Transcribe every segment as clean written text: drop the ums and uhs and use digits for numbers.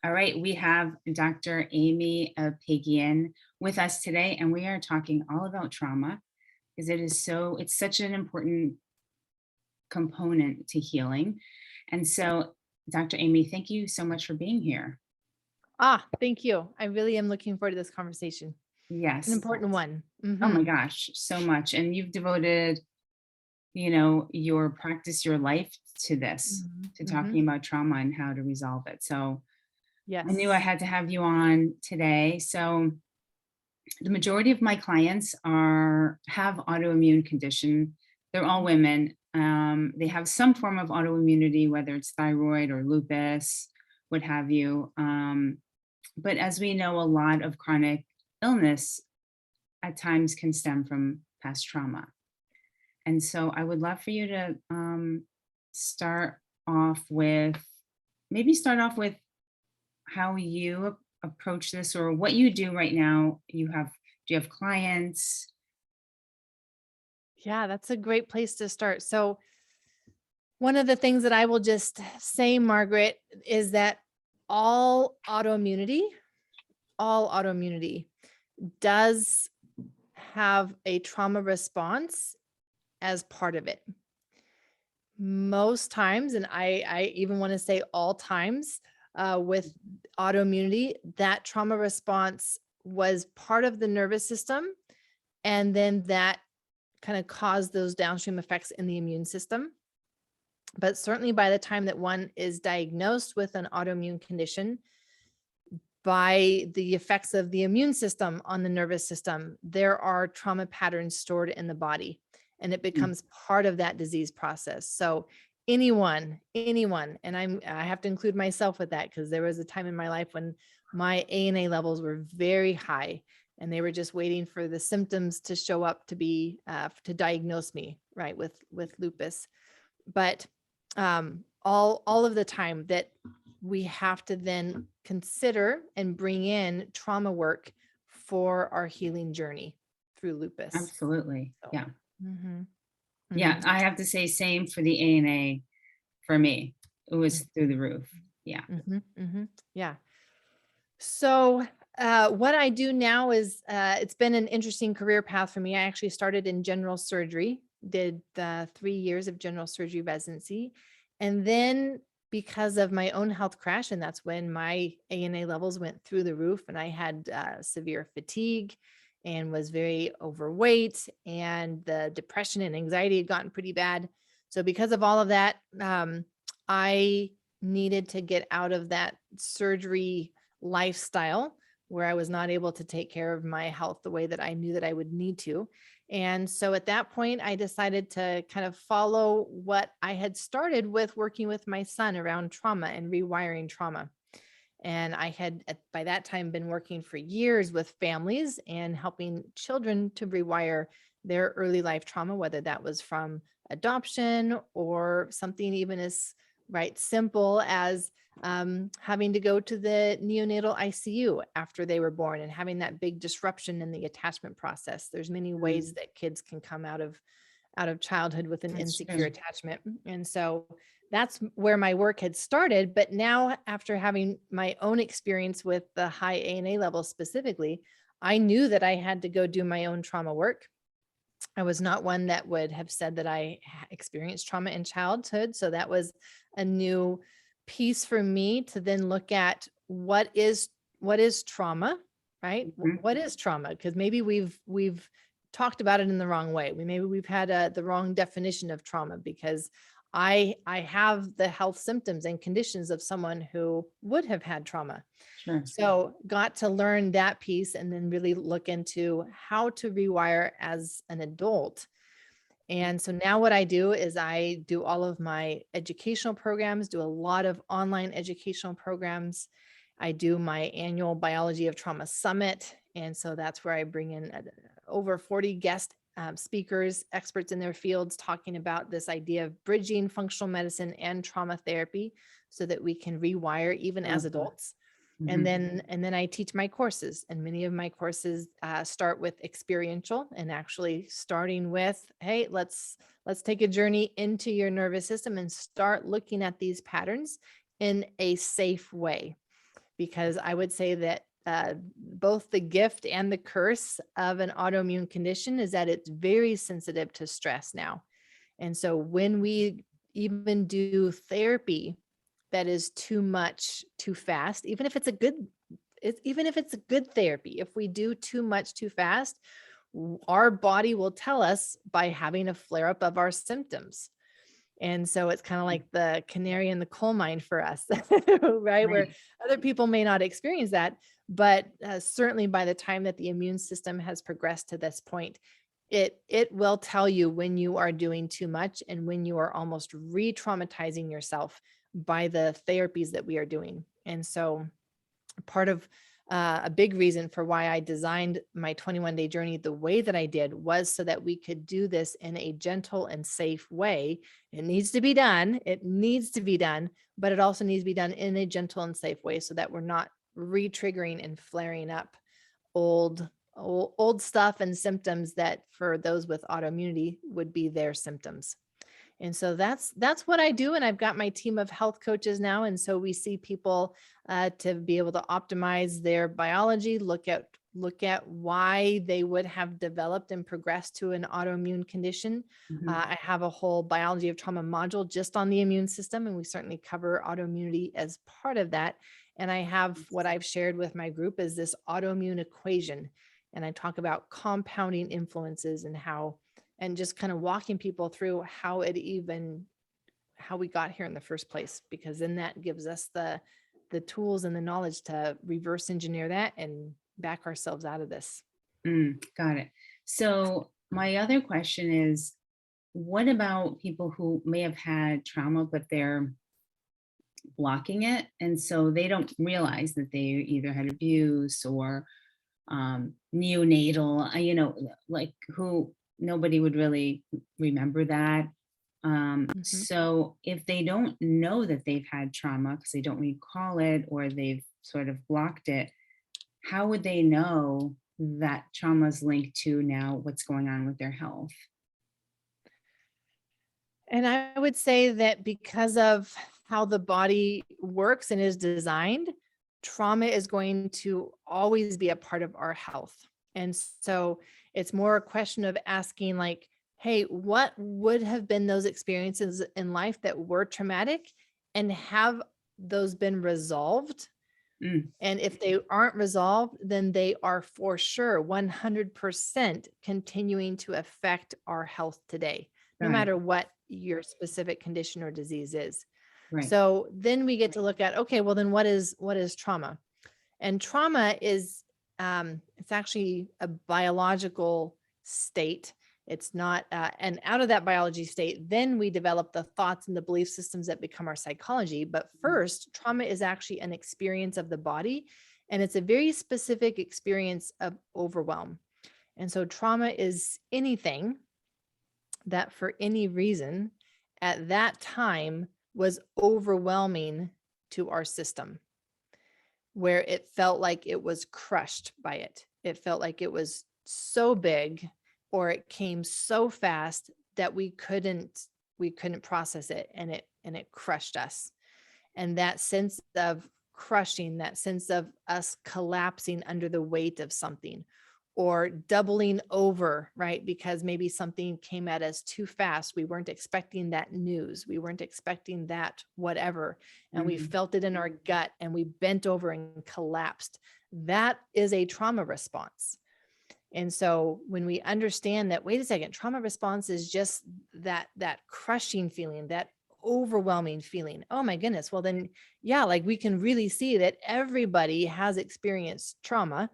All right, we have Dr. Aimee Pagian with us today, and we are talking all about trauma because it's such an important component to healing. And so, Dr. Aimee, thank you so much for being here. Thank you. I really am looking forward to this conversation. It's an Yes. important one. Oh my Mhm. gosh, so much. And you've devoted, your practice, your life to this, Mhm. to Mhm. talking about trauma and how to resolve it. So I knew I Yes. had to have you on today. So the majority of my clients are have autoimmune condition. They're all Mhm. women. They have some form of autoimmunity, whether it's thyroid or lupus, what have you. But as we know, a lot of chronic illness at times can stem from past trauma. And so I would love for you to start off with start off with how you approach this or what you do right now. Do you have clients? Yeah, that's a great place to start. So, one of the things that I will just say, Margaret, is that all autoimmunity, all autoimmunity does have a trauma response as part of it. Most times, and I even want to say all times, with autoimmunity, that trauma response was part of the nervous system, and then that kind of caused those downstream effects in the immune system. But certainly by the time that one is diagnosed with an autoimmune condition, by the effects of the immune system on the nervous system, there are trauma patterns stored in the body, and it Mm, becomes part of that disease process. So anyone, and I have to include myself with that because there was a time in my life when my ANA levels were very high, and they were just waiting for the symptoms to show up to be to diagnose me right with lupus. But all of the time that we have to then consider and bring in trauma work for our healing journey through lupus. absolutely. So, Yeah. mhm, Yeah. mhm, I have to say, same for the ANA for me. It was through the roof. Yeah. mhm, mhm. Yeah. So, what I do now is it's been an interesting career path for me. I actually started in general surgery, did 3 years of general surgery residency. And then, because of my own health crash, and that's when my ANA levels went through the roof, and I had severe fatigue and was very overweight, and the depression and anxiety had gotten pretty bad. So, because of all of that, I needed to get out of that surgery lifestyle where I was not able to take care of my health the way that I knew that I would need to. And so at that point, I decided to kind of follow what I had started with working with my son around trauma and rewiring trauma. And I had by that time been working for years with families and helping children to rewire their early life trauma, whether that was from adoption or something even as right simple as having to go to the neonatal ICU after they were born and having that big disruption in the attachment process. There's many Mm, ways that kids can come out of childhood with an that's insecure true. attachment. And so that's where my work had started. But now, after having my own experience with the high ANA levels specifically, I knew that I had to go do my own trauma work. I was not one that would have said that I experienced trauma in childhood. So that was a new piece for me to then look at what is trauma, right? Mhm. What is trauma? Because maybe we've talked about it in the wrong way. Maybe we've had the wrong definition of trauma because I have the health symptoms and conditions of someone who would have had trauma. Sure. So, got to learn that piece and then really look into how to rewire as an adult. And so now what I do is I do all of my educational programs, do a lot of online educational programs. I do my annual Biology of Trauma Summit. And so that's where I bring in over 40 guest speakers, experts in their fields, talking about this idea of bridging functional medicine and trauma therapy so that we can rewire even as Love that. adults. And Mhm. then I teach my courses, and many of my courses start with experiential and actually starting with, hey, let's take a journey into your nervous system and start looking at these patterns in a safe way. because I would say that both the gift and the curse of an autoimmune condition is that it's very sensitive to stress now. And so when we even do therapy that is too much too fast, even if it's a good, even if it's a good therapy, if we do too much too fast, our body will tell us by having a flare up of our symptoms. And so it's kind of like the canary in the coal mine for us, right? Where Right. other people may not experience that, but certainly by the time that the immune system has progressed to this point, it will tell you when you are doing too much and when you are almost re-traumatizing yourself by the therapies that we are doing. And so part of a big reason for why I designed my 21-day journey the way that I did was so that we could do this in a gentle and safe way. It needs to be done. It needs to be done, but it also needs to be done in a gentle and safe way so that we're not re-triggering and flaring up old stuff and symptoms that for those with autoimmunity would be their symptoms. And so that's what I do. And I've got my team of health coaches now. And so we see people to be able to optimize their biology, look at why they would have developed and progressed to an autoimmune condition. Mhm. I have a whole biology of trauma module just on the immune system, and we certainly cover autoimmunity as part of that. And I have what I've shared with my group is this autoimmune equation. And I talk about compounding influences and how and just kind of walking people through how we got here in the first place, because then that gives us the tools and the knowledge to reverse engineer that and back ourselves out of this. Got it. So my other question is, what about people who may have had trauma, but they're blocking it, and so they don't realize that they either had abuse or neonatal, like who nobody would really remember that. Mhm. So if they don't know that they've had trauma because they don't recall it or they've sort of blocked it, how would they know that trauma is linked to now what's going on with their health? And I would say that because of how the body works and is designed, trauma is going to always be a part of our health. And so it's more a question of asking, like, hey, what would have been those experiences in life that were traumatic? And have those been resolved? Mm, And if they aren't resolved, then they are for sure 100% continuing to affect our health today, no got it. matter what your specific condition or disease is. Right. So then we get to look at, okay, well then what is trauma? And trauma is it's actually a biological state. It's not, and out of that biology state, then we develop the thoughts and the belief systems that become our psychology. But first, trauma is actually an experience of the body, and it's a very specific experience of overwhelm. And so, trauma is anything that, for any reason, at that time was overwhelming to our system, where it felt like it was crushed by it. It felt like it was so big or it came so fast that we couldn't process it, and it crushed us. And that sense of crushing, that sense of us collapsing under the weight of something or doubling over, right? Because maybe something came at us too fast. We weren't expecting that news. We weren't expecting that whatever. And we Mhm. felt it in our gut and we bent over and collapsed. That is a trauma response. And so when we understand that, wait a second, trauma response is just that crushing feeling, that overwhelming feeling. Oh my goodness. Well, then, yeah, like we can really see that everybody has experienced trauma.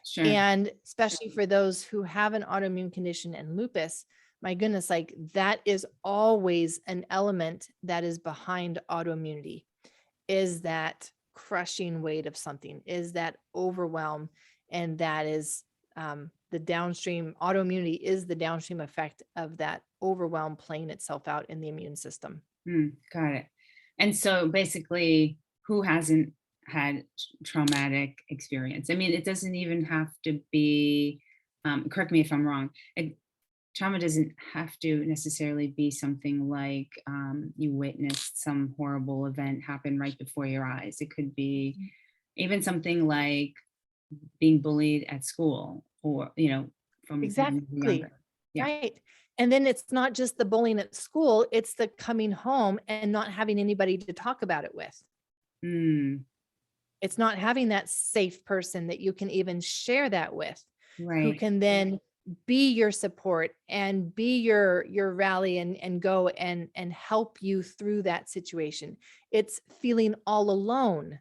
Sure. And especially for those who have an autoimmune condition and lupus, my goodness, like that is always an element that is behind autoimmunity, is that crushing weight of something, is that overwhelm. And that is the downstream autoimmunity is the downstream effect of that overwhelm playing itself out in the immune system. Got it. And so basically, who hasn't had traumatic experience? I mean, it doesn't even have to be, correct me if I'm wrong. Trauma doesn't have to necessarily be something like you witnessed some horrible event happen right before your eyes. It could be Even something like being bullied at school or, from when you were Exactly. younger. Yeah. Right. And then it's not just the bullying at school, it's the coming home and not having anybody to talk about it with. Mm, It's not having that safe person that you can even share that with, who right. can then be your support and be your rally and go and help you through that situation. It's feeling all alone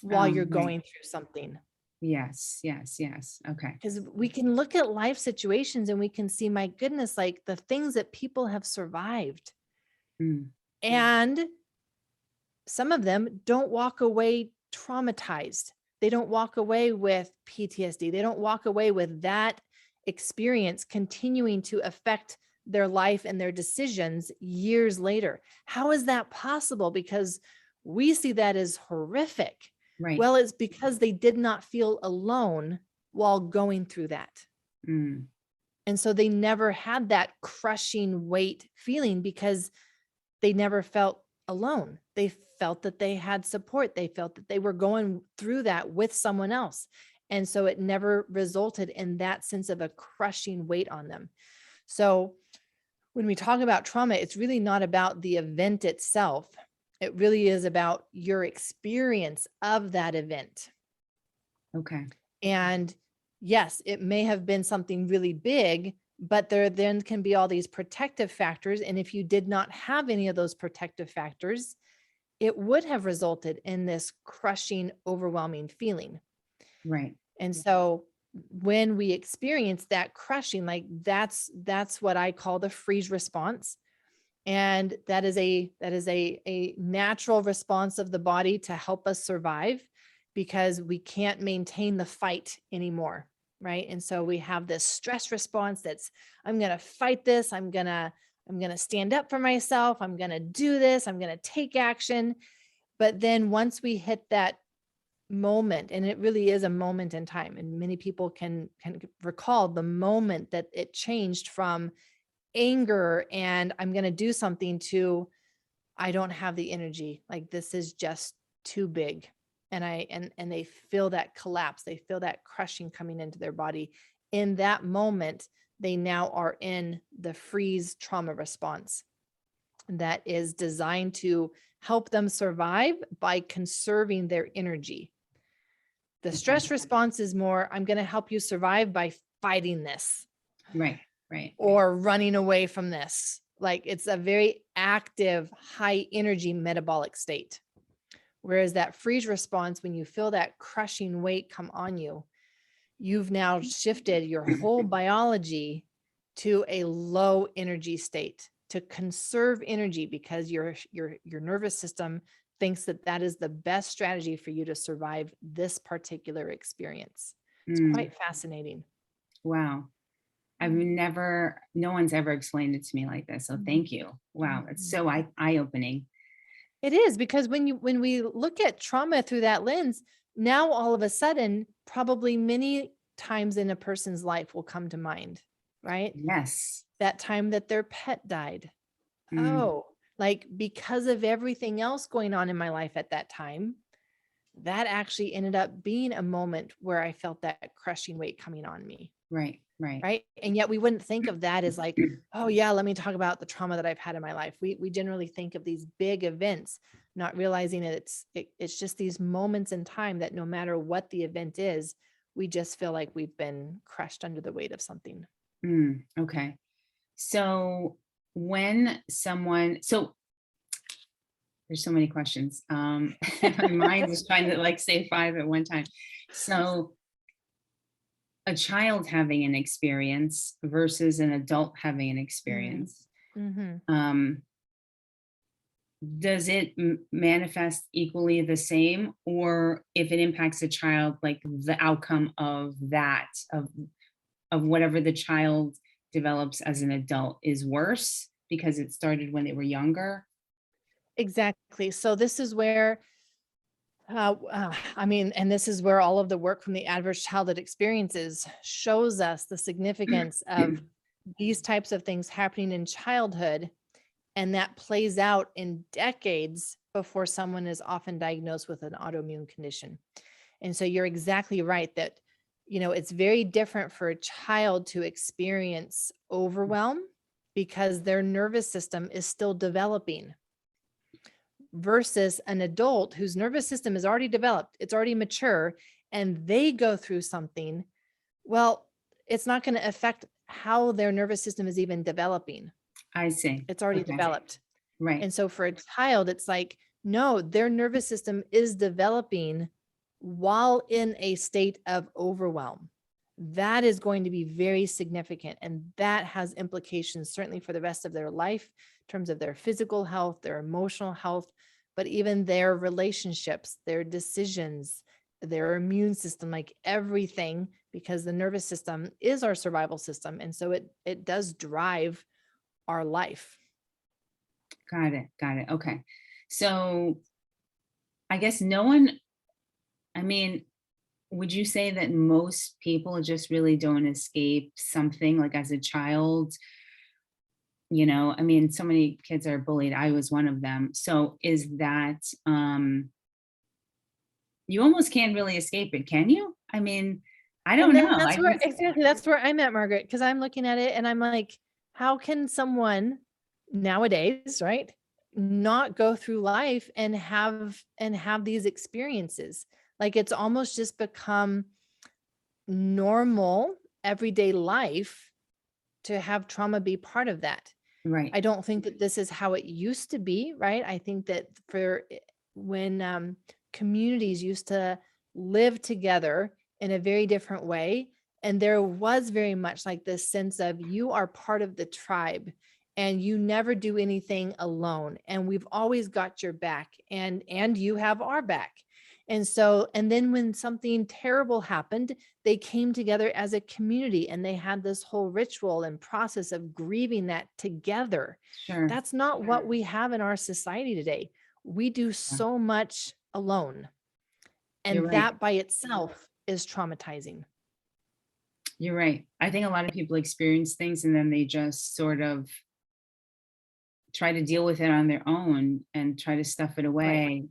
while you're Right. going through something. Yes, yes, yes. Okay. Because we can look at life situations and we can see, my goodness, like the things that people have survived. Mm, And some of them don't walk away traumatized. They don't walk away with PTSD. They don't walk away with that experience continuing to affect their life and their decisions years later. How is that possible? Because we see that as horrific. right. Well, it's because they did not feel alone while going through that. Mm, And so they never had that crushing weight feeling because they never felt alone. They felt that they had support. They felt that they were going through that with someone else. And so it never resulted in that sense of a crushing weight on them. So when we talk about trauma, it's really not about the event itself. It really is about your experience of that event. okay. And yes, it may have been something really big, but there then can be all these protective factors. And if you did not have any of those protective factors, it would have resulted in this crushing, overwhelming feeling. Right. And so when we experience that crushing, like that's what I call the freeze response. And that is a natural response of the body to help us survive, because we can't maintain the fight anymore, right? And so we have this stress response that's, I'm going to fight this, I'm going to stand up for myself, I'm going to do this, I'm going to take action. But then once we hit that moment, and it really is a moment in time, and many people can recall the moment that it changed from anger and I'm going to do something to, I don't have the energy. Like this is just too big. And they feel that collapse. They feel that crushing coming into their body. In that moment, they now are in the freeze trauma response that is designed to help them survive by conserving their energy. The Okay. stress response is more, I'm going to help you survive by fighting this Right. Right. or running away from this. Like it's a very active, high energy metabolic state. Whereas that freeze response, when you feel that crushing weight come on you, you've now shifted your whole biology to a low energy state to conserve energy, because your nervous system thinks that that is the best strategy for you to survive this particular experience. It's Mm, quite fascinating. wow. No one's ever explained it to me like this. So thank you. Wow. It's Mhm. so eye-opening. It is, because when we look at trauma through that lens, now all of a sudden, probably many times in a person's life will come to mind, right? Yes. That time that their pet died. Mm, Oh, like because of everything else going on in my life at that time, that actually ended up being a moment where I felt that crushing weight coming on me. right. Right. Right. And yet we wouldn't think of that as like, oh yeah, let me talk about the trauma that I've had in my life. We generally think of these big events, not realizing that it's just these moments in time that no matter what the event is, we just feel like we've been crushed under the weight of something. Okay. So when someone, so there's so many questions. My mind is trying to like say five at one time. So a child having an experience versus an adult having an Mm. experience. Mhm. Um, does it manifest equally the same, or if it impacts a child, like the outcome of that, of whatever the child develops as an adult is worse because it started when they were younger? Exactly. So this is where I mean, and this is where all of the work from the adverse childhood experiences shows us the significance of these types of things happening in childhood, and that plays out in decades before someone is often diagnosed with an autoimmune condition. And so you're exactly right that, it's very different for a child to experience overwhelm because their nervous system is still developing versus an adult whose nervous system is already developed, it's already mature, and they go through something. Well, it's not going to affect how their nervous system is even developing. I see. It's already Okay. developed. Right. And so for a child, it's like, no, their nervous system is developing while in a state of overwhelm. That is going to be very significant. And that has implications certainly for the rest of their life in terms of their physical health, their emotional health, but even their relationships, their decisions, their immune system, like everything, because the nervous system is our survival system. And so it does drive our life. Got it. Got it. Okay. So I guess no one, I mean, would you say that most people just really don't escape something like as a child? I mean, so many kids are bullied. I was one of them. So is that you almost can't really escape it, can you? I mean, I don't And know. that's I where just exactly, that's where I'm at, Margaret, because I'm looking at it and I'm like, how can someone nowadays, right, not go through life and have these experiences? Like it's almost just become normal everyday life to have trauma be part of that. right, I don't think that this is how it used to be, right? I think that when communities used to live together in a very different way, and there was very much like this sense of you are part of the tribe and you never do anything alone and we've always got your back and you have our back. And so, and then when something terrible happened, they came together as a community and they had this whole ritual and process of grieving that together. sure. That's not what we have in our society today. We do Yeah, so much alone, you're and right. that by itself is traumatizing. You're right. I think a lot of people experience things and then they just sort of try to deal with it on their own and try to stuff it Right. away.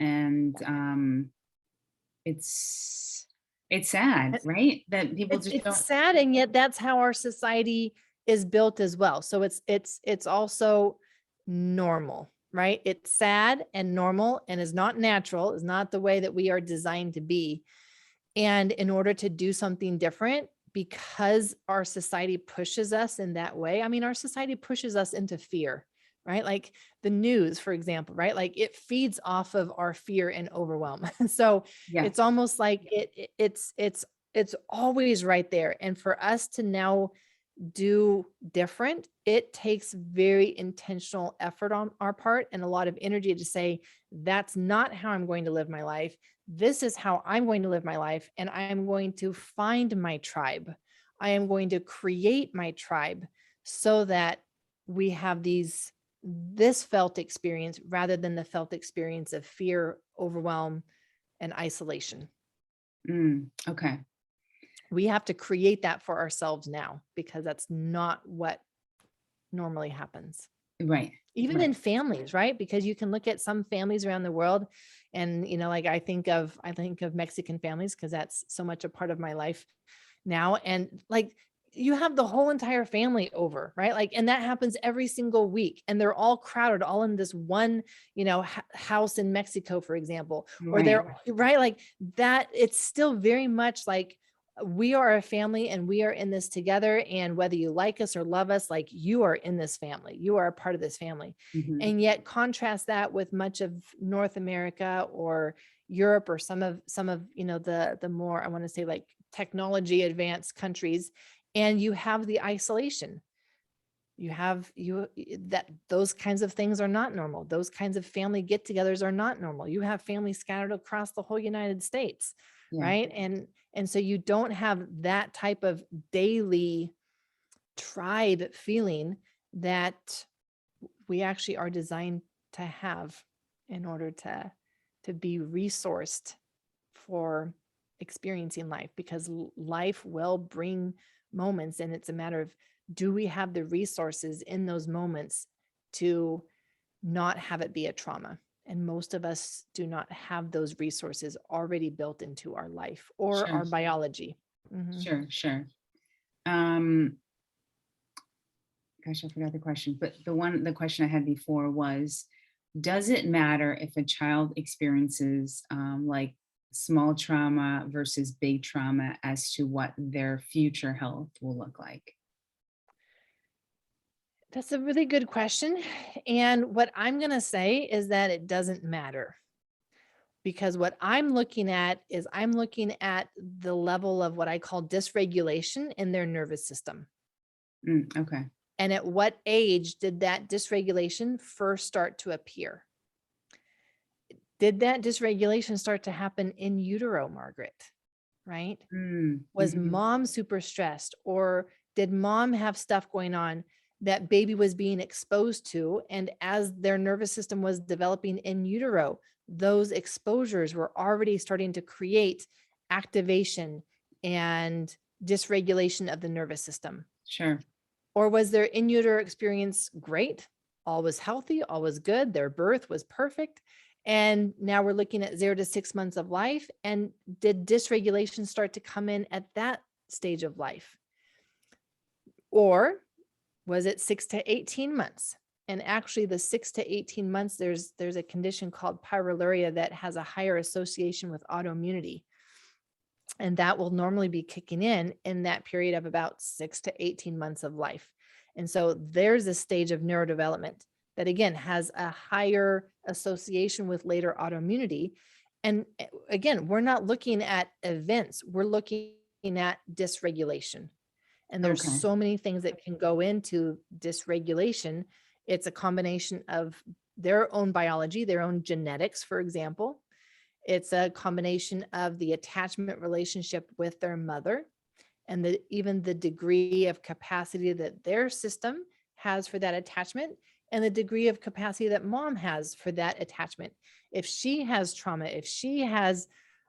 And it's it's sad, It- right? That people just It's don't. sad, and yet that's how our society is built as well. So it's also normal, right? It's sad and normal and is not natural, is not the way that we are designed to be. And in order to do something different, because our society pushes us in that way, I mean, our society pushes us into fear, right? Like the news, for example, right? Like it feeds off of our fear and overwhelm. So Yeah. it's almost like it's always right there. And for us to now do different, it takes very intentional effort on our part and a lot of energy to say, that's not how I'm going to live my life. This is how I'm going to live my life. And I am going to find my tribe. I am going to create my tribe so that we have this felt experience rather than the felt experience of fear, overwhelm, and isolation. Okay. We have to create that for ourselves now because that's not what normally happens. Right. Even Right. in families, right? Because you can look at some families around the world and like I think of Mexican families because that's so much a part of my life now. And like you have the whole entire family over, right? Like, and that happens every single week. And they're all crowded, all in this one, house in Mexico, for example, or Right. they're right. Like that, it's still very much like we are a family and we are in this together. And whether you like us or love us, like you are in this family, you are a part of this family. Mhm. And yet contrast that with much of North America or Europe or some of the more, I want to say, like technology advanced countries, and you have the isolation. You have you that those kinds of things are not normal. Those kinds of family get-togethers are not normal. You have families scattered across the whole United States, Yeah. right? And so you don't have that type of daily tribe feeling that we actually are designed to have in order to be resourced for experiencing life, because life will bring moments, and it's a matter of, do we have the resources in those moments to not have it be a trauma And most of us do not have those resources already built into our life or Sure, our biology. Mhm. sure, sure. Um, Gosh, I forgot the question, but the question I had before was, does it matter if a child experiences like small trauma versus big trauma as to what their future health will look like? That's a really good question. And what I'm going to say is that it doesn't matter, because what I'm looking at is I'm looking at the level of what I call dysregulation in their nervous system. Okay. And at what age did that dysregulation first start to appear? Did that dysregulation start to happen in utero, Margaret? Right? Was Mm-hmm. mom super stressed, or did mom have stuff going on that baby was being exposed to? And as their nervous system was developing in utero, those exposures were already starting to create activation and dysregulation of the nervous system. Sure. Or was their in utero experience great? All was healthy, all was good. Their birth was perfect. And now we're looking at 0 to 6 months of life. And did dysregulation start to come in at that stage of life? Or was it 6 to 18 months? And actually, the 6 to 18 months, there's a condition called pyroluria that has a higher association with autoimmunity. And that will normally be kicking in that period of about 6 to 18 months of life. And so there's a stage of neurodevelopment that, again, has a higher association with later autoimmunity. And again, we're not looking at events, we're looking at dysregulation. And there's Okay. so many things that can go into dysregulation. It's a combination of their own biology, their own genetics, for example. It's a combination of the attachment relationship with their mother and even the degree of capacity that their system has for that attachment, and the degree of capacity that mom has for that attachment. If she has trauma, if she has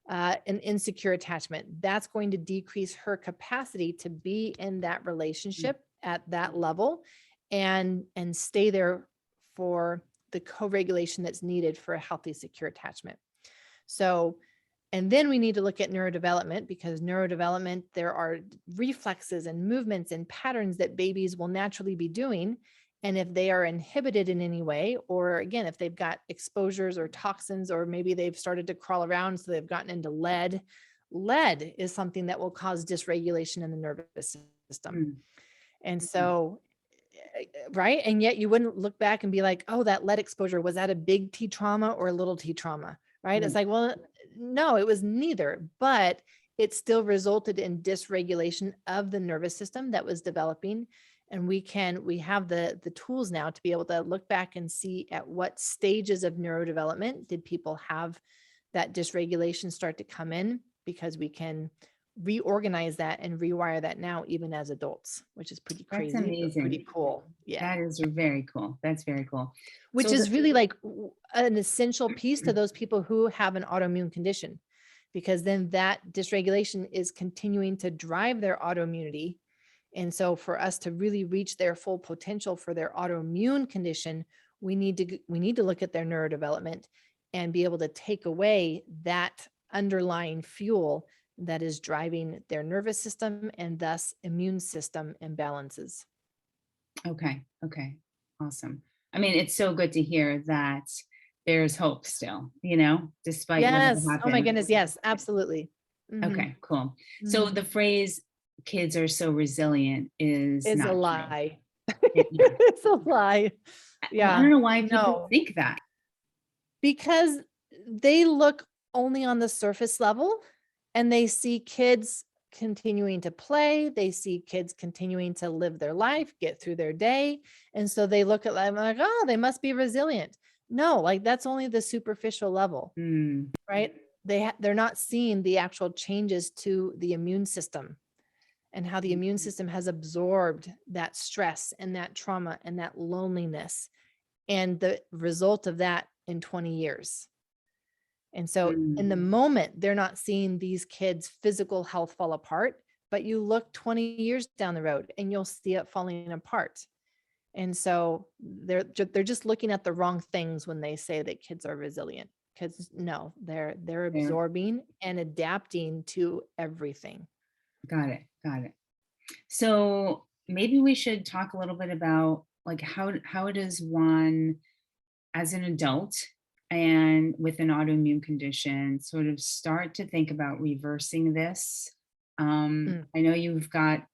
an insecure attachment, that's going to decrease her capacity to be in that relationship at that level and stay there for the co-regulation that's needed for a healthy, secure attachment. So, and then we need to look at neurodevelopment, because neurodevelopment, there are reflexes and movements and patterns that babies will naturally be doing. And if they are inhibited in any way, or again, if they've got exposures or toxins, or maybe they've started to crawl around, so they've gotten into lead is something that will cause dysregulation in the nervous system. Mm, And okay. so, right. And yet you wouldn't look back and be like, oh, that lead exposure, was that a big T trauma or a little T trauma? Right. It's Right. like, well, no, it was neither, but it still resulted in dysregulation of the nervous system that was developing. And we have the tools now to be able to look back and see at what stages of neurodevelopment did people have that dysregulation start to come in, because we can reorganize that and rewire that now, even as adults, which is pretty That's crazy, but pretty amazing. cool. Yeah. That is very cool. That's very cool. Which So is the really like an essential piece to those people who have an autoimmune condition, because then that dysregulation is continuing to drive their autoimmunity. And so for us to really reach their full potential for their autoimmune condition, we need to look at their neurodevelopment and be able to take away that underlying fuel that is driving their nervous system and thus immune system imbalances. Okay. Okay. Awesome. I mean, it's so good to hear that there's hope still, despite whatever Yes. Oh my happened. goodness. Yes, absolutely. Hmm. Okay, cool. So Hmm. the phrase kids are so resilient is It's a not true. lie. Yeah. It's a lie. Well, I Yeah. don't know why people No, think that. because they look only on the surface level, and they see kids continuing to play. They see kids continuing to live their life, get through their day. And so they look at them like, oh, they must be resilient. No, like that's only the superficial level, Mm, right? They're not seeing the actual changes to the immune system, and how the immune system has absorbed that stress and that trauma and that loneliness, and the result of that in 20 years. And so in the mm, moment, they're not seeing these kids' physical health fall apart, but you look 20 years down the road and you'll see it falling apart. And so they're just looking at the wrong things when they say that kids are resilient. Because no, they're There. absorbing and adapting to everything. Got it. Got it. So maybe we should talk a little bit about like how does one as an adult and with an autoimmune condition sort of start to think about reversing this. Mm, I know you've got,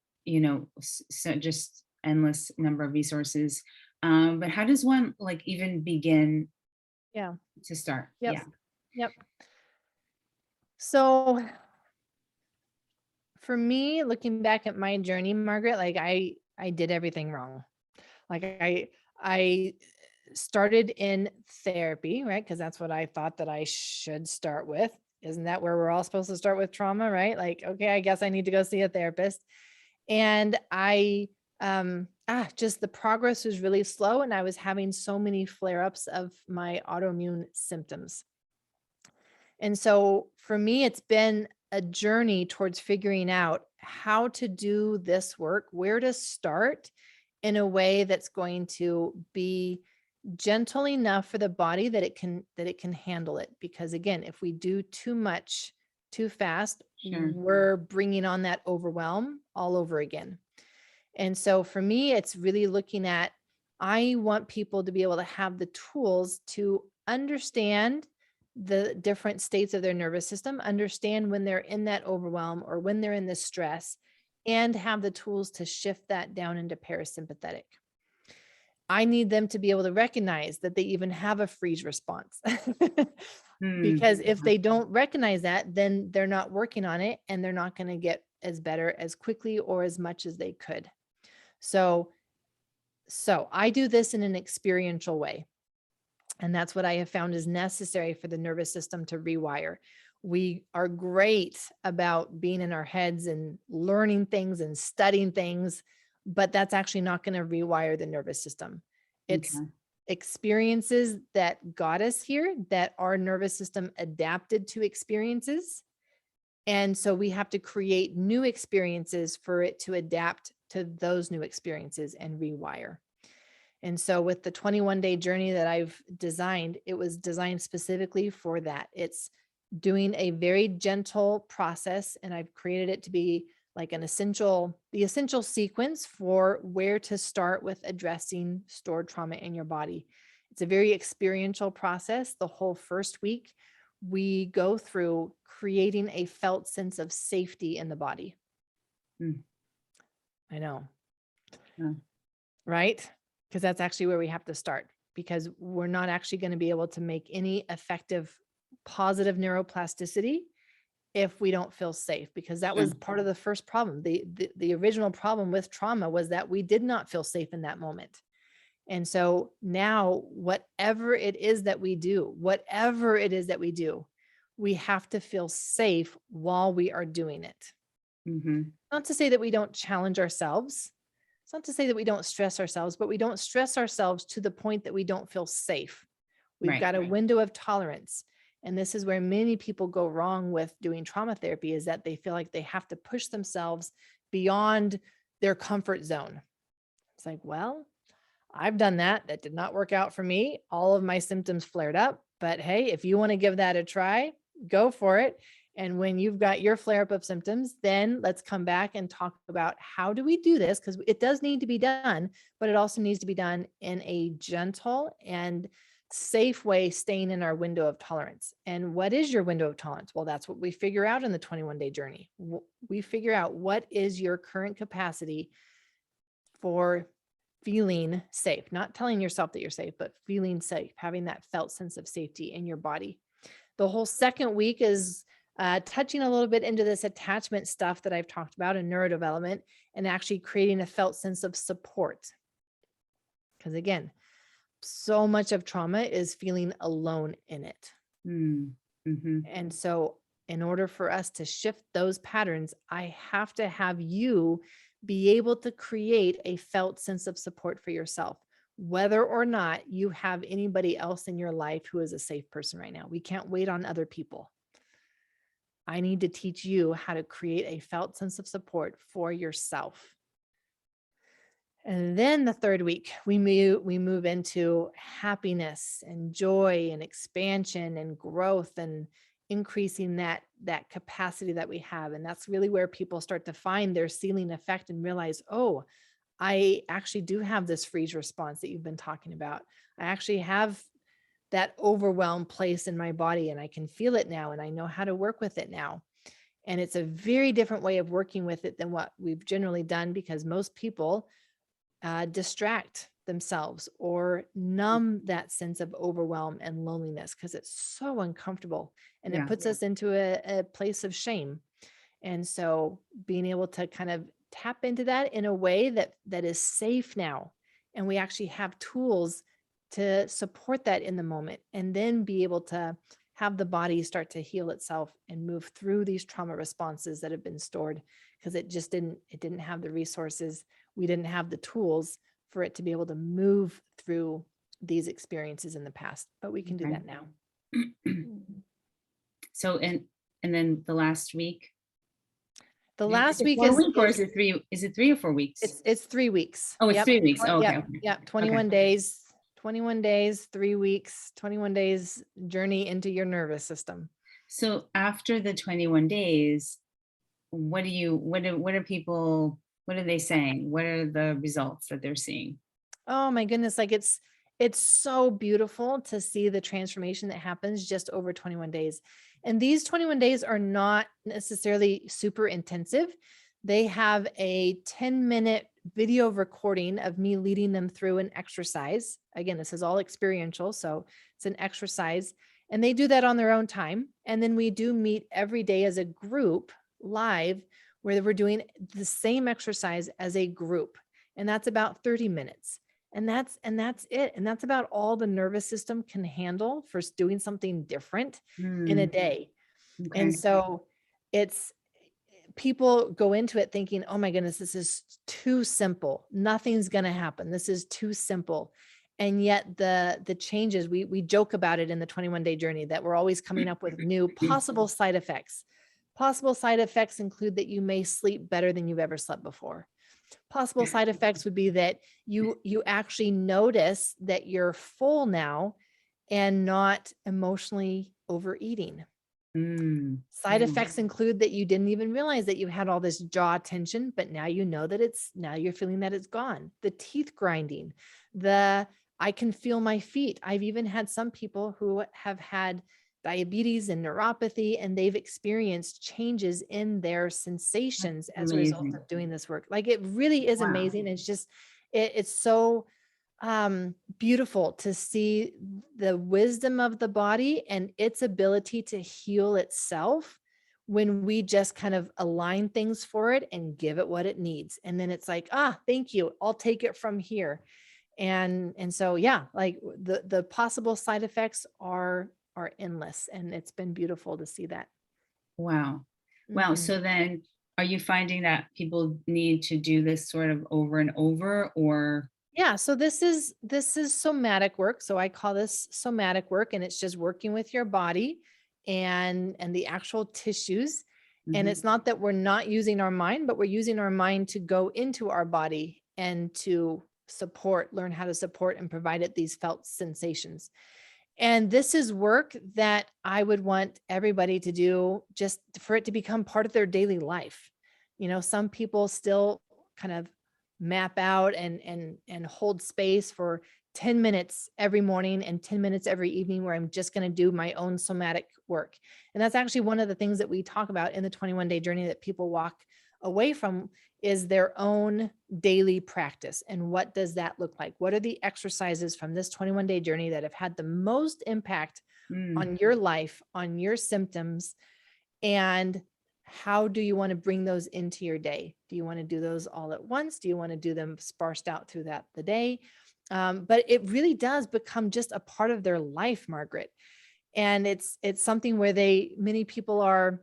so just endless number of resources, but how does one like even begin yeah. to start? Yep. Yeah. Yep. So for me, looking back at my journey, Margaret, like I did everything wrong. Like I started in therapy, right? Because that's what I thought that I should start with. Isn't that where we're all supposed to start with trauma, right? Like, okay, I guess I need to go see a therapist. And just the progress was really slow and I was having so many flare-ups of my autoimmune symptoms. And so for me, it's been a journey towards figuring out how to do this work, where to start in a way that's going to be gentle enough for the body that it can handle it. Because again, if we do too much too fast, Sure. we're bringing on that overwhelm all over again. And so for me, it's really looking at, I want people to be able to have the tools to understand the different states of their nervous system, understand when they're in that overwhelm or when they're in the stress, and have the tools to shift that down into parasympathetic. I need them to be able to recognize that they even have a freeze response. Hmm. Because if they don't recognize that, then they're not working on it and they're not going to get as better as quickly or as much as they could. So, so I do this in an experiential way. And that's what I have found is necessary for the nervous system to rewire. We are great about being in our heads and learning things and studying things, but that's actually not going to rewire the nervous system. It's Okay. experiences that got us here, that our nervous system adapted to experiences. And so we have to create new experiences for it to adapt to those new experiences and rewire. And so with the 21-day journey that I've designed, it was designed specifically for that. It's doing a very gentle process, and I've created it to be like the essential sequence for where to start with addressing stored trauma in your body. It's a very experiential process. The whole first week, we go through creating a felt sense of safety in the body. Hmm. I know, Yeah. right? Because that's actually where we have to start, because we're not actually going to be able to make any effective positive neuroplasticity if we don't feel safe, because that Sure. was part of the first problem. The original problem with trauma was that we did not feel safe in that moment. And so now whatever it is that we do, we have to feel safe while we are doing it. Hmm. Not to say that we don't challenge ourselves. It's not to say that we don't stress ourselves, but we don't stress ourselves to the point that we don't feel safe. We've Right. got a window of tolerance. And this is where many people go wrong with doing trauma therapy, is that they feel like they have to push themselves beyond their comfort zone. It's like, well, I've done that. That did not work out for me. All of my symptoms flared up. But hey, if you want to give that a try, go for it. And when you've got your flare up of symptoms, then let's come back and talk about how do we do this? Because it does need to be done, but it also needs to be done in a gentle and safe way, staying in our window of tolerance. And what is your window of tolerance? Well, that's what we figure out in the 21-day journey. We figure out what is your current capacity for feeling safe, not telling yourself that you're safe, but feeling safe, having that felt sense of safety in your body. The whole second week is touching a little bit into this attachment stuff that I've talked about in neurodevelopment, and actually creating a felt sense of support. Because again, so much of trauma is feeling alone in it. Mm-hmm. And so, in order for us to shift those patterns, I have to have you be able to create a felt sense of support for yourself, whether or not you have anybody else in your life who is a safe person right now. We can't wait on other people. I need to teach you how to create a felt sense of support for yourself. And then the third week, we move into happiness and joy and expansion and growth and increasing that capacity that we have. And that's really where people start to find their ceiling effect and realize, oh, I actually do have this freeze response that you've been talking about. I actually have that overwhelmed place in my body and I can feel it now and I know how to work with it now. And it's a very different way of working with it than what we've generally done because most people distract themselves or numb that sense of overwhelm and loneliness because it's so uncomfortable and it Yeah. puts us into a place of shame. And so being able to kind of tap into that in a way that is safe now, and we actually have tools to support that in the moment, and then be able to have the body start to heal itself and move through these trauma responses that have been stored because it didn't have the resources, we didn't have the tools for it to be able to move through these experiences in the past, but we can do Okay. that now. Mhm. So, and then the last week, The did you last say week 4 week or is is it 3 or 4 weeks? it's 3 weeks. Oh, it's Yep. 3 weeks. Oh, okay, Yep. okay. Yep. Okay. 21 days, 21 days, 3 weeks, 21 days journey into your nervous system. So after the 21 days, what are people, what are they saying? What are the results that they're seeing? Oh my goodness, like it's so beautiful to see the transformation that happens just over 21 days. And these 21 days are not necessarily super intensive. They have a 10-minute video recording of me leading them through an exercise. Again, this is all experiential, so it's an exercise and they do that on their own time. And then we do meet every day as a group live where we're doing the same exercise as a group. And that's about 30 minutes. And that's it. And that's about all the nervous system can handle for doing something different in a Mm, day. And okay. so it's people go into it thinking, oh my goodness, this is too simple. Nothing's going to happen. This is too simple. And yet the changes, we joke about it in the 21-day journey that we're always coming up with new possible side effects. Possible side effects include that you may sleep better than you've ever slept before. Possible side effects would be that you actually notice that you're full now and not emotionally overeating. Mm, Side yeah. effects include that you didn't even realize that you had all this jaw tension, but now you know that now you're feeling that it's gone. The teeth grinding, the I can feel my feet. I've even had some people who have had diabetes and neuropathy, and they've experienced changes in their sensations as a result Amazing. of doing this work. Like it really is Wow. amazing. It's just, it's so beautiful to see the wisdom of the body and its ability to heal itself when we just kind of align things for it and give it what it needs. And then it's like, thank you, I'll take it from here. And so yeah, like the possible side effects are endless, and it's been beautiful to see that. Wow. Wow. Mhm. So then are you finding that people need to do this sort of over and over or? Yeah, so this is somatic work. So I call this somatic work, and it's just working with your body and the actual tissues. And Mhm. it's not that we're not using our mind, but we're using our mind to go into our body and to learn how to support and provide it these felt sensations. And this is work that I would want everybody to do just for it to become part of their daily life. Some people still kind of map out and hold space for 10 minutes every morning and 10 minutes every evening where I'm just going to do my own somatic work. And that's actually one of the things that we talk about in the 21-day journey that people walk away from is their own daily practice. And what does that look like? What are the exercises from this 21-day journey that have had the most impact Mm, on your life, on your symptoms? And how do you want to bring those into your day? Do you want to do those all at once? Do you want to do them sparsed out through the day? But it really does become just a part of their life, Margaret. And it's something where many people are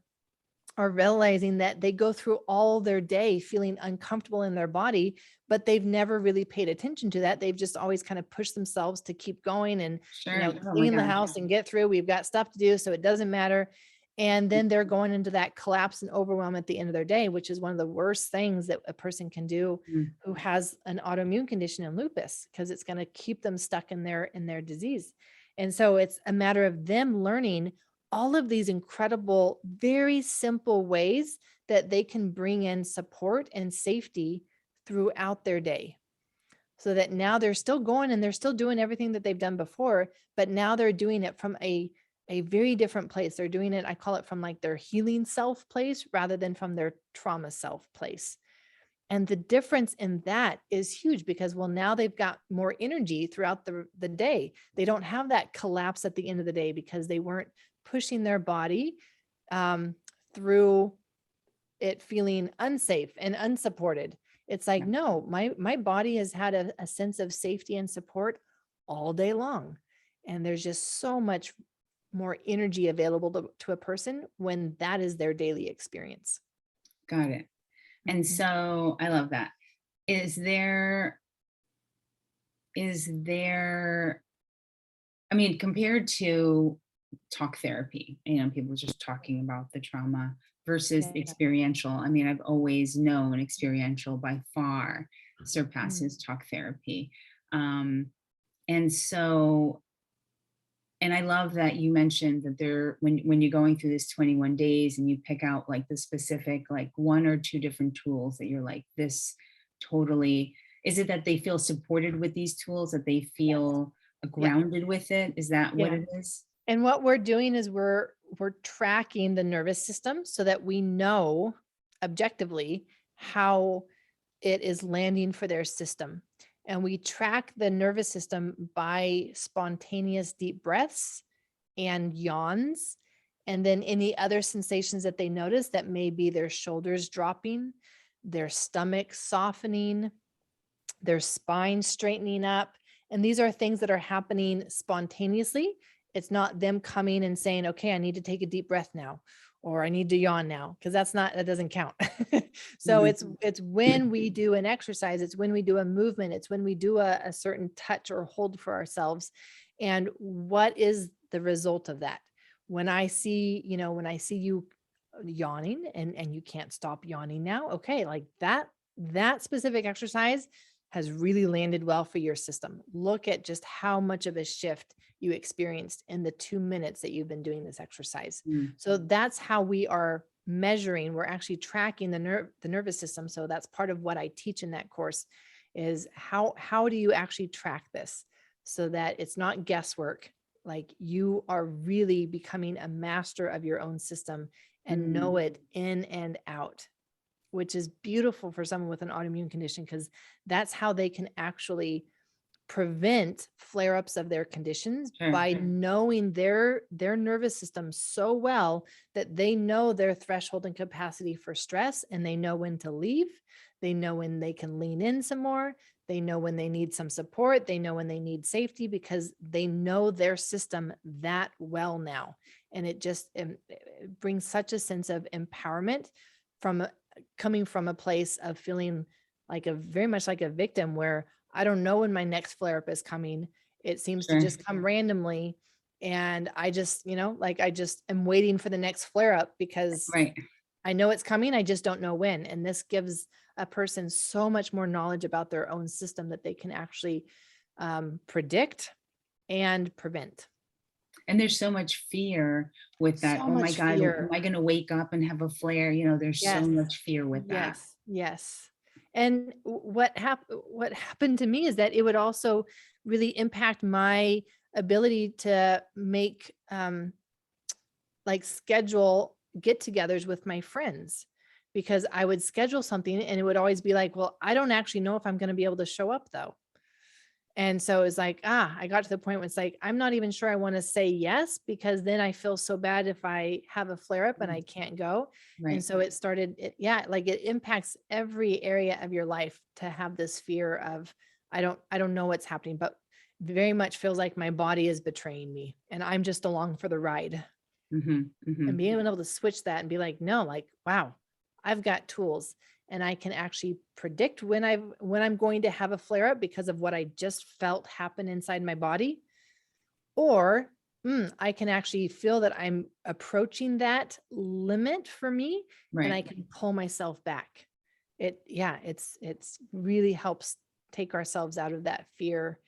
realizing that they go through all their day feeling uncomfortable in their body, but they've never really paid attention to that. They've just always kind of pushed themselves to keep going and, sure. Oh my clean the gosh. house and get through. We've got stuff to do, so it doesn't matter. And then they're going into that collapse and overwhelm at the end of their day, which is one of the worst things that a person can do Mm, who has an autoimmune condition in lupus, because it's going to keep them stuck in their disease. And so it's a matter of them learning all of these incredible, very simple ways that they can bring in support and safety throughout their day. So that now they're still going and they're still doing everything that they've done before, but now they're doing it from a very different place. They're doing it, I call it, from like their healing self place rather than from their trauma self place. And the difference in that is huge because, well, now they've got more energy throughout the day. They don't have that collapse at the end of the day because they weren't pushing their body um, through it feeling unsafe and unsupported. It's like, yeah, no, my body has had a sense of safety and support all day long. And there's just so much more energy available to a person when that is their daily experience. got it. And Mhm. so I love that. Is there is there, I mean, compared to talk therapy, people just talking about the trauma versus Yeah. experiential. I mean, I've always known experiential by far Mm. surpasses talk therapy. Um, and so, and I love that you mentioned that there, when you're going through this 21 days and you pick out like the specific, like one or two different tools that you're like, this totally, is it that they feel supported with these tools, that they Yes. feel Yeah. grounded with it? Is that what Yeah. it is? And what we're doing is we're tracking the nervous system so that we know objectively how it is landing for their system. And we track the nervous system by spontaneous deep breaths and yawns, and then any other sensations that they notice that may be their shoulders dropping, their stomach softening, their spine straightening up. And these are things that are happening spontaneously. It's not them coming and saying, okay, I need to take a deep breath now, or I need to yawn now, because that doesn't count. So Mhm. it's when we do an exercise, it's when we do a movement, it's when we do a certain touch or hold for ourselves. And what is the result of that? When I see you yawning and you can't stop yawning now, okay, like that specific exercise has really landed well for your system. Look at just how much of a shift you experienced in the 2 minutes that you've been doing this exercise. Mm, So that's how we are measuring. We're actually tracking the nervous system. So that's part of what I teach in that course is how do you actually track this so that it's not guesswork. Like you are really becoming a master of your own system and mm, know it in and out, which is beautiful for someone with an autoimmune condition because that's how they can actually prevent flare-ups of their conditions sure. by knowing their nervous system so well that they know their threshold and capacity for stress, and they know when to leave, they know when they can lean in some more, they know when they need some support, they know when they need safety because they know their system that well now. And it just it brings such a sense of empowerment from coming from a place of feeling like a very much like a victim where I don't know when my next flare up is coming. It seems to Sure. just come randomly. And I just, like I just am waiting for the next flare up because Right. I know it's coming. I just don't know when. And this gives a person so much more knowledge about their own system that they can actually predict and prevent. And there's so much fear with that. So Oh my much God, am fear. I going to wake up and have a flare? There's so Yes. much fear with that. Yes. Yes. And what happened to me is that it would also really impact my ability to make like schedule get-togethers with my friends because I would schedule something and it would always be like, well, I don't actually know if I'm going to be able to show up though. And so it's like, I got to the point where it's like, I'm not even sure I want to say yes, because then I feel so bad if I have a flare up and Mm, I can't go. And right. so it started, like it impacts every area of your life to have this fear of, I don't know what's happening, but very much feels like my body is betraying me and I'm just along for the ride. Hmm, And hmm. being able to switch that and be like, no, like, wow, I've got tools and I can actually predict when I'm going to have a flare up because of what I just felt happen inside my body. Or I can actually feel that I'm approaching that limit for me, and I Right. can pull myself back. It's really helps take ourselves out of that fear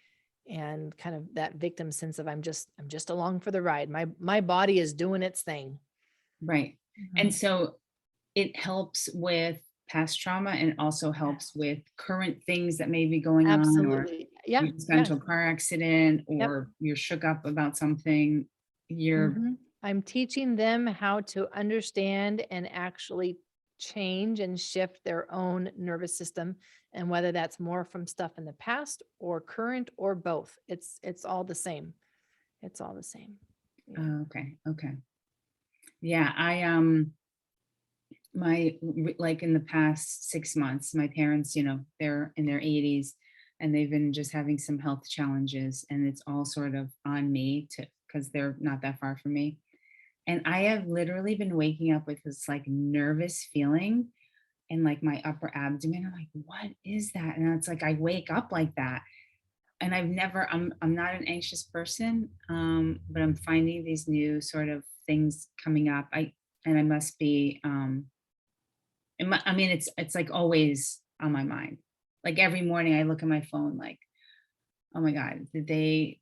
and kind of that victim sense of I'm just along for the ride. My body is doing its thing. Right. And Mhm. so it helps with past trauma and also Yeah, helps with current things that may be going on, or absolutely. Yeah, you just got yeah. into a car accident Yep. or you're shook up about something. You're I'm teaching them how to understand and actually change and shift their own nervous system, and whether that's more from stuff in the past or current or both. It's all the same. It's all the same. Yeah. oh, okay. Okay. Yeah. Like in the past 6 months, my parents, they're in their 80s and they've been just having some health challenges, and it's all sort of on me to because they're not that far from me. And I have literally been waking up with this like nervous feeling in like my upper abdomen. I'm like, what is that? And it's like I wake up like that. And I'm not an anxious person, but I'm finding these new sort of things coming up. I must be I mean, it's like always on my mind. Like every morning I look at my phone like, oh my God, did they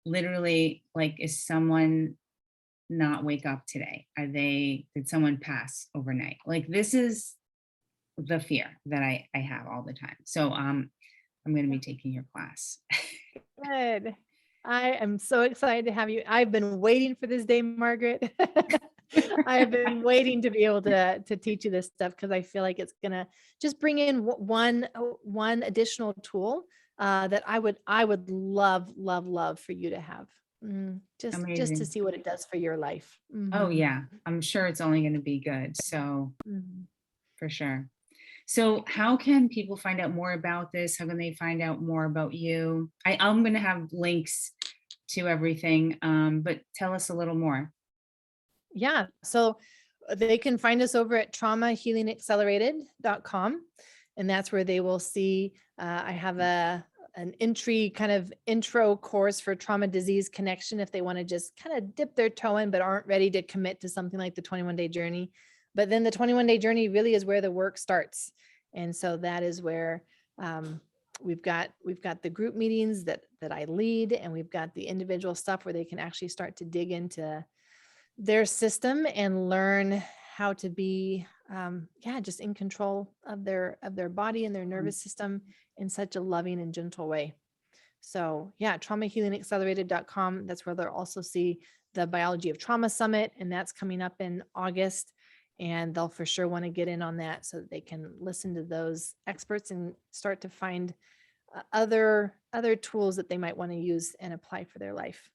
literally like, is someone not wake up today? Did someone pass overnight? Like this is the fear that I have all the time. So I'm going to be taking your class. Good. I am so excited to have you. I've been waiting for this day, Margaret. I have been waiting to be able to teach you this stuff because I feel like it's gonna just bring in one additional tool that I would love for you to have. Just to Amazing. see what it does for your life. Oh yeah, I'm sure it's only going to be good. So Mhm. for sure. So how can people find out more about this? How can they find out more about you? I'm going to have links to everything, but tell us a little more. Yeah. So they can find us over at traumahealingaccelerated.com. And that's where they will see, I have an entry kind of intro course for trauma disease connection if they want to just kind of dip their toe in, but aren't ready to commit to something like the 21-day journey. But then the 21-day journey really is where the work starts. And so that is where, we've got the group meetings that I lead, and we've got the individual stuff where they can actually start to dig into their system and learn how to be just in control of their body and their nervous system in such a loving and gentle way. So yeah, traumahealingaccelerated.com. That's where they'll also see the Biology of Trauma Summit, and that's coming up in August. And they'll for sure want to get in on that so that they can listen to those experts and start to find other tools that they might want to use and apply for their life.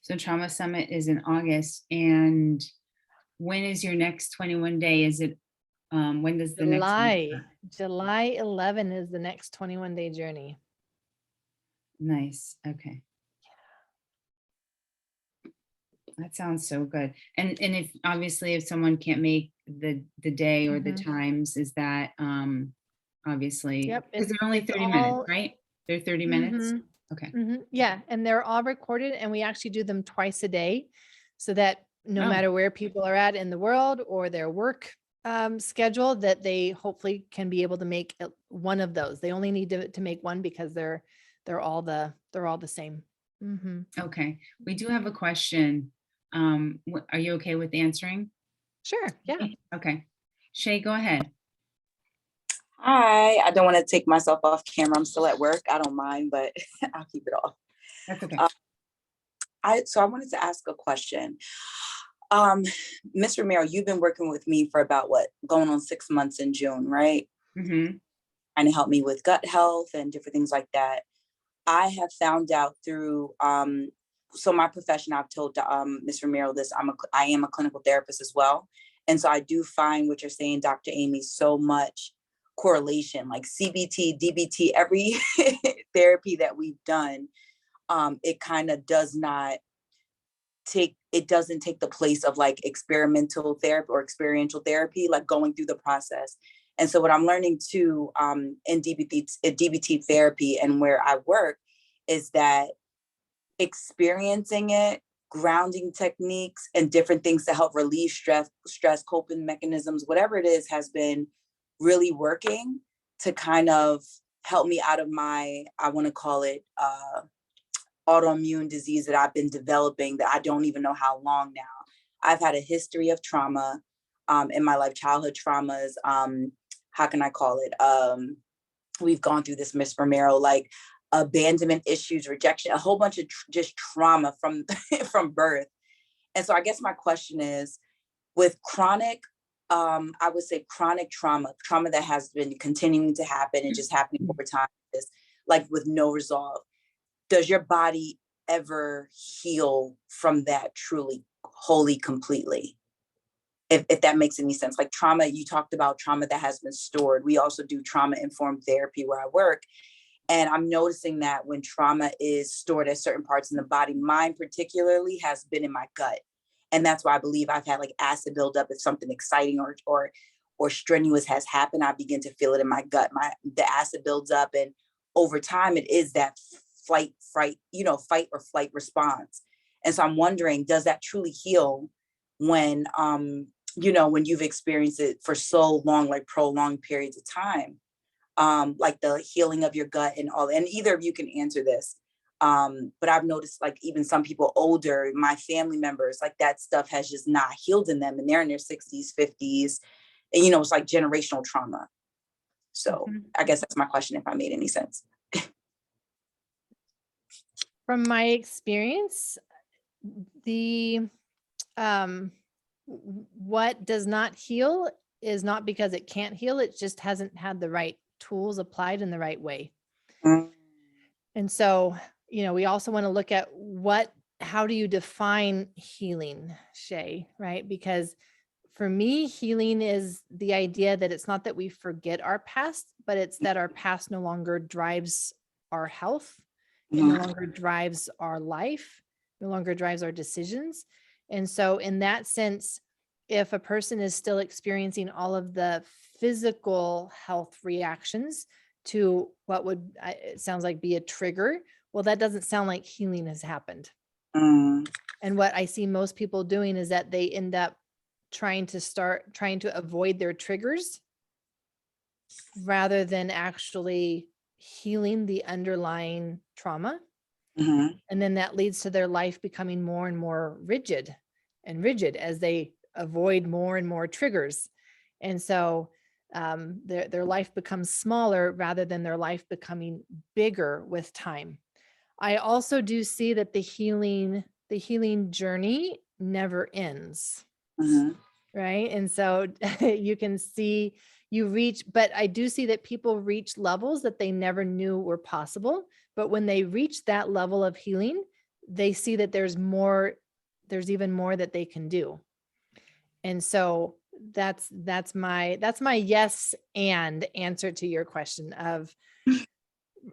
So Trauma Summit is in August, and when is your next 21 day? Is it when does the next one July, start? July 11 is the next 21-day journey. Nice. Okay. That sounds so good. And if obviously if someone can't make the day or the Mhm. times, is that obviously Yep, because they're only it's 30 minutes, all right? They're 30 minutes. mhm, Okay. yeah, and they're all recorded, and we actually do them twice a day so that no Oh, matter where people are at in the world or their work schedule, that they hopefully can be able to make one of those. They only need to make one because they're all the same. Mhm. okay. We do have a question. Are you okay with answering? Sure, yeah. Okay. Shay, go ahead. Hi, I don't want to take myself off camera. I'm still at work. I don't mind, but I'll keep it off. That's okay. Uh, I wanted to ask a question. Um, Miss Romero, you've been working with me for about what, going on 6 months in June, right? Hmm. Trying to help me with gut health and different things like that. I have found out through so my profession, I've told Miss Romero this, I am a clinical therapist as well. And so I do find what you're saying, Dr. Aimee, so much correlation, like CBT, DBT, every therapy that we've done, it kind of doesn't take the place of like experimental therapy or experiential therapy, like going through the process. And so what I'm learning too in DBT therapy and where I work is that experiencing it, grounding techniques, and different things to help relieve stress coping mechanisms, whatever it is, has been really working to kind of help me out of my, I want to call it autoimmune disease that I've been developing that I don't even know how long now. I've had a history of trauma in my life, childhood traumas. How can I call it? We've gone through this, Miss Romero, like abandonment issues, rejection, a whole bunch of just trauma from from birth. And so I guess my question is, with chronic, I would say chronic trauma that has been continuing to happen and just happening over time, is like with no resolve. Does your body ever heal from that truly, wholly, completely? If that makes any sense. Like trauma, you talked about trauma that has been stored. We also do trauma-informed therapy where I work. And I'm noticing that when trauma is stored at certain parts in the body, mine particularly has been in my gut. And that's why I believe I've had like acid buildup. If something exciting or strenuous has happened, I begin to feel it in my gut. The acid builds up, and over time it is that fight or flight response. And so I'm wondering, does that truly heal when when you've experienced it for so long, like prolonged periods of time, like the healing of your gut and all, and either of you can answer this. But I've noticed like even some people older, my family members, like that stuff has just not healed in them, and they're in their 60s, 50s, and it's like generational trauma. So I guess that's my question, if I made any sense. From my experience, the what does not heal is not because it can't heal, it just hasn't had the right tools applied in the right way. Mm. And so, we also want to look at how do you define healing, Shay, right? Because for me, healing is the idea that it's not that we forget our past, but it's that our past no longer drives our health. It no longer drives our life, no longer drives our decisions. And so in that sense, if a person is still experiencing all of the physical health reactions to what it sounds like be a trigger, well, that doesn't sound like healing has happened. Mm. And what I see most people doing is that they end up trying to avoid their triggers rather than actually healing the underlying trauma. Mm-hmm. And then that leads to their life becoming more and more rigid as they avoid more and more triggers. And so their life becomes smaller rather than their life becoming bigger with time. I also do see that the healing journey never ends. Mm-hmm. Right. And so you can see but I do see that people reach levels that they never knew were possible. But when they reach that level of healing, they see that there's even more that they can do. And so that's my yes and answer to your question of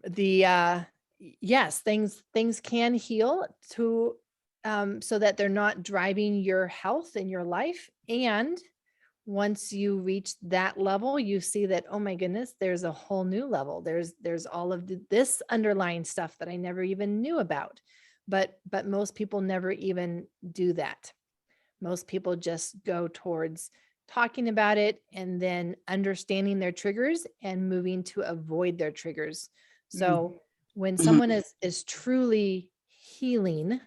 the yes, things can heal to so that they're not driving your health in your life. And once you reach that level, you see that, oh my goodness, there's a whole new level. There's all of this underlying stuff that I never even knew about. But most people never even do that. Most people just go towards talking about it and then understanding their triggers and moving to avoid their triggers. So when someone is truly healing,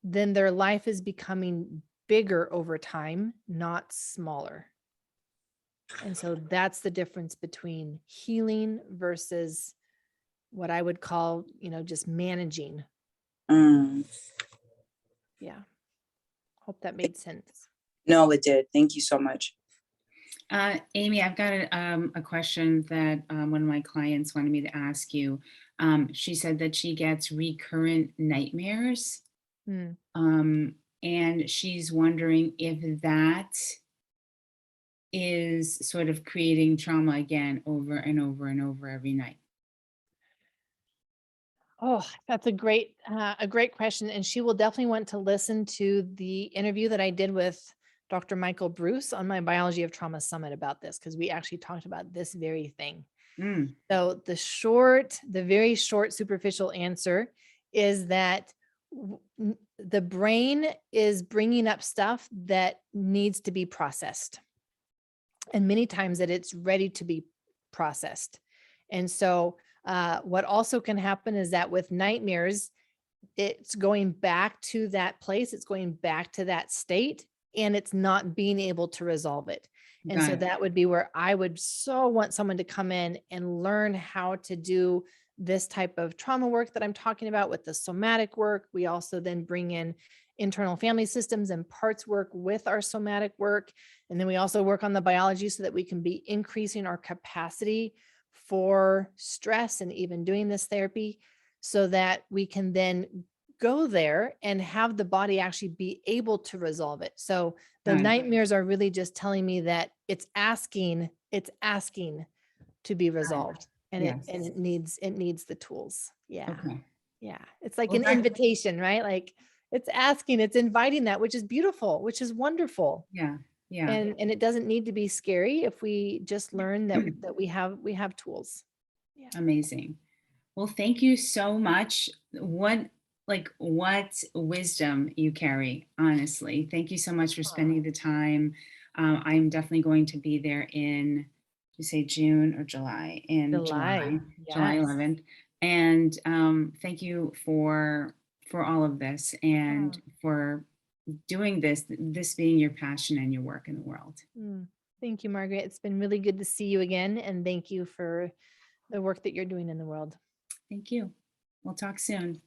then their life is becoming bigger over time, not smaller. And so that's the difference between healing versus what I would call, just managing. Mm. Yeah. Hope that made sense. No, it did. Thank you so much. Aimee, I've got a question that one of my clients wanted me to ask you. She said that she gets recurrent nightmares. And she's wondering if that is sort of creating trauma again over and over and over every night. Oh, that's a great question. And she will definitely want to listen to the interview that I did with Dr. Michael Bruce on my Biology of Trauma Summit about this, because we actually talked about this very thing. So the very short, superficial answer is that the brain is bringing up stuff that needs to be processed. And many times that it's ready to be processed. And so what also can happen is that with nightmares, it's going back to that place, it's going back to that state, and it's not being able to resolve it. And Got so it. that would be where I would so want someone to come in and learn how to do this type of trauma work that I'm talking about with the somatic work. We also then bring in internal family systems and parts work with our somatic work. And then we also work on the biology so that we can be increasing our capacity for stress and even doing this therapy, so that we can then go there and have the body actually be able to resolve it. So the Got it. nightmares are really just telling me that it's asking to be resolved, and Yes. it needs the tools. Yeah. Okay. Yeah. It's like Well, an invitation, right? Like it's asking, it's inviting that, which is beautiful, which is wonderful. Yeah. Yeah. And it doesn't need to be scary if we just learn that we have tools. Yeah. Amazing. Well, thank you so much. What wisdom you carry, honestly. Thank you so much for spending the time. I'm definitely going to be there in, you say June or July? In July. July Yes. 11th. And thank you for all of this and for doing this being your passion and your work in the world. Thank you, Margaret. It's been really good to see you again. And thank you for the work that you're doing in the world. Thank you. We'll talk soon.